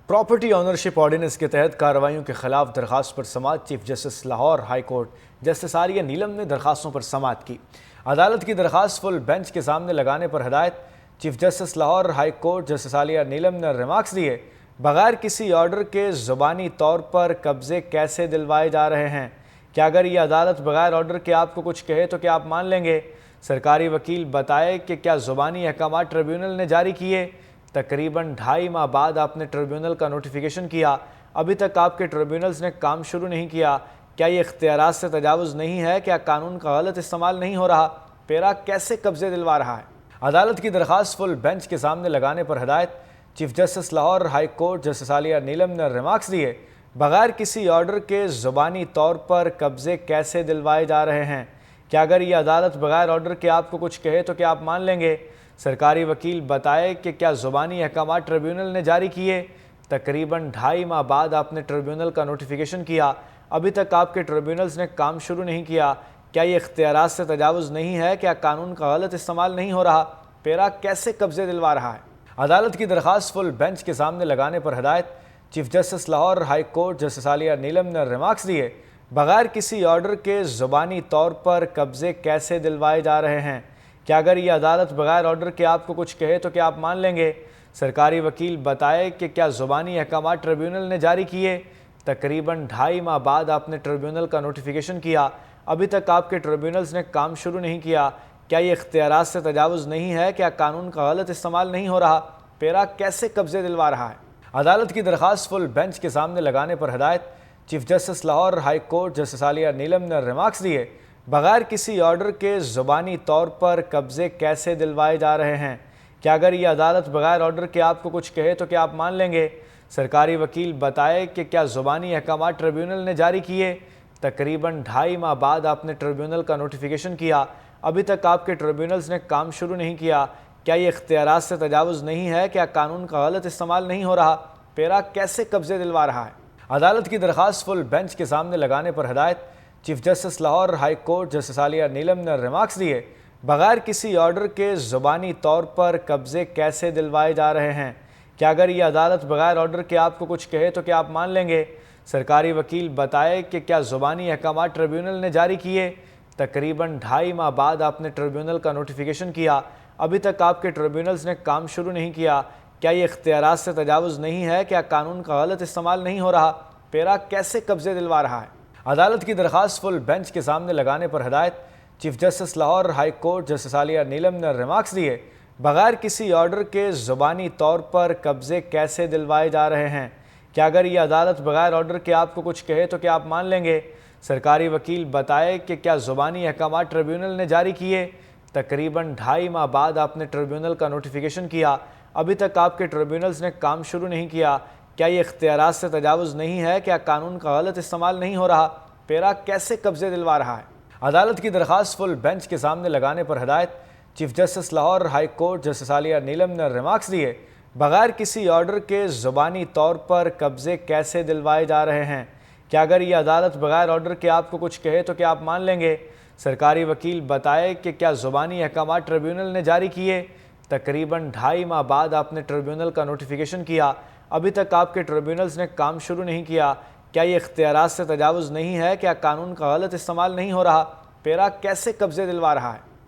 Property ownership ordinance کے تحت کارروائیوں کے خلاف درخواست پر سماعت chief justice Lahore high court justice Aalia Neelum نے درخواستوں پر سماعت کی۔ عدالت کی درخواست فل بینچ کے سامنے لگانے پر ہدایت chief justice Lahore high court justice Aalia Neelum نے ریمارکس دیے، بغیر کسی آرڈر کے زبانی طور پر قبضے کیسے دلوائے جا رہے ہیں؟ کیا اگر یہ عدالت بغیر آرڈر کے آپ کو کچھ کہے تو کیا آپ مان لیں گے؟ سرکاری وکیل بتائے کہ کیا زبانی احکامات ٹریبیونل نے جاری کیے؟ تقریباً 2.5 ماہ بعد آپ نے ٹریبیونل کا نوٹیفیکیشن کیا، ابھی تک آپ کے ٹریبیونلز نے کام شروع نہیں کیا۔ کیا یہ اختیارات سے تجاوز نہیں ہے؟ کیا قانون کا غلط استعمال نہیں ہو رہا؟ پیرا کیسے قبضے دلوا رہا ہے؟ عدالت کی درخواست فل بینچ کے سامنے لگانے پر ہدایت chief justice Lahore high court justice Aalia Neelum نے ریمارکس دیے، بغیر کسی آرڈر کے زبانی طور پر قبضے کیسے دلوائے جا رہے ہیں؟ کیا اگر یہ عدالت بغیر آرڈر کے آپ کو کچھ کہے تو کیا آپ مان لیں گے؟ سرکاری وکیل بتائے کہ کیا زبانی احکامات ٹریبیونل نے جاری کیے؟ تقریباً 2.5 ماہ بعد آپ نے ٹریبیونل کا نوٹیفیکیشن کیا، ابھی تک آپ کے ٹریبیونلز نے کام شروع نہیں کیا۔ کیا یہ اختیارات سے تجاوز نہیں ہے؟ کیا قانون کا غلط استعمال نہیں ہو رہا؟ پیرا کیسے قبضے دلوا رہا ہے؟ عدالت کی درخواست فل بینچ کے سامنے لگانے پر ہدایت chief justice Lahore high court justice Aalia Neelum نے ریمارکس دیے، بغیر کسی آرڈر کے زبانی طور پر قبضے کیسے دلوائے جا رہے ہیں؟ کیا اگر یہ عدالت بغیر آرڈر کے آپ کو کچھ کہے تو کیا آپ مان لیں گے؟ سرکاری وکیل بتائے کہ کیا زبانی احکامات ٹریبیونل نے جاری کیے؟ تقریباً 2.5 ماہ بعد آپ نے ٹریبیونل کا نوٹیفیکیشن کیا، ابھی تک آپ کے ٹریبیونلز نے کام شروع نہیں کیا۔ کیا یہ اختیارات سے تجاوز نہیں ہے؟ کیا قانون کا غلط استعمال نہیں ہو رہا؟ پیرا کیسے قبضے دلوا رہا ہے؟ عدالت کی درخواست فل بینچ کے سامنے لگانے پر ہدایت chief justice Lahore high court justice Aalia Neelum نے ریمارکس دیے، بغیر کسی آرڈر کے زبانی طور پر قبضے کیسے دلوائے جا رہے ہیں؟ کیا اگر یہ عدالت بغیر آرڈر کے آپ کو کچھ کہے تو کیا آپ مان لیں گے؟ سرکاری وکیل بتائے کہ کیا زبانی احکامات ٹریبیونل نے جاری کیے؟ تقریباً 2.5 ماہ بعد آپ نے ٹریبیونل کا نوٹیفیکیشن کیا، ابھی تک آپ کے ٹریبیونلز نے کام شروع نہیں کیا۔ کیا یہ اختیارات سے تجاوز نہیں ہے؟ کیا قانون کا غلط استعمال نہیں ہو رہا؟ پیرا کیسے قبضے دلوا رہا ہے؟ عدالت کی درخواست فل بینچ کے سامنے لگانے پر ہدایت chief justice Lahore high court justice Aalia Neelum نے ریمارکس دیے، بغیر کسی آرڈر کے زبانی طور پر قبضے کیسے دلوائے جا رہے ہیں؟ کیا اگر یہ عدالت بغیر آرڈر کے آپ کو کچھ کہے تو کیا آپ مان لیں گے؟ سرکاری وکیل بتائے کہ کیا زبانی احکامات ٹریبیونل نے جاری کیے؟ تقریباً 2.5 ماہ بعد آپ نے ٹریبیونل کا نوٹیفیکیشن کیا، ابھی تک آپ کے ٹریبیونلز نے کام شروع نہیں کیا۔ کیا یہ اختیارات سے تجاوز نہیں ہے؟ کیا قانون کا غلط استعمال نہیں ہو رہا؟ پیرا کیسے قبضے دلوا رہا ہے؟ عدالت کی درخواست فل بینچ کے سامنے لگانے پر ہدایت chief justice Lahore high court justice Aalia Neelum نے ریمارکس دیے، بغیر کسی آرڈر کے زبانی طور پر قبضے کیسے دلوائے جا رہے ہیں؟ کیا اگر یہ عدالت بغیر آرڈر کے آپ کو کچھ کہے تو کیا آپ مان لیں گے؟ سرکاری وکیل بتائے کہ کیا زبانی احکامات ٹریبیونل نے جاری کیے؟ تقریباً 2.5 ماہ بعد آپ نے ٹریبیونل کا نوٹیفیکیشن کیا، ابھی تک آپ کے ٹریبیونلز نے کام شروع نہیں کیا۔ کیا یہ اختیارات سے تجاوز نہیں ہے؟ کیا قانون کا غلط استعمال نہیں ہو رہا؟ پیرا کیسے قبضے دلوا رہا ہے؟ عدالت کی درخواست فل بینچ کے سامنے لگانے پر ہدایت chief justice Lahore high court justice Aalia Neelum نے ریمارکس دیے، بغیر کسی آرڈر کے زبانی طور پر قبضے کیسے دلوائے جا رہے ہیں؟ کیا اگر یہ عدالت بغیر آرڈر کے آپ کو کچھ کہے تو کیا آپ مان لیں گے؟ سرکاری وکیل بتائے کہ کیا زبانی احکامات ٹریبیونل نے جاری کیے؟ تقریباً 2.5 ماہ بعد آپ نے ٹریبیونل کا نوٹیفیکیشن کیا، ابھی تک آپ کے ٹریبیونلز نے کام شروع نہیں کیا۔ کیا یہ اختیارات سے تجاوز نہیں ہے؟ کیا قانون کا غلط استعمال نہیں ہو رہا؟ پیرا کیسے قبضے دلوا رہا ہے؟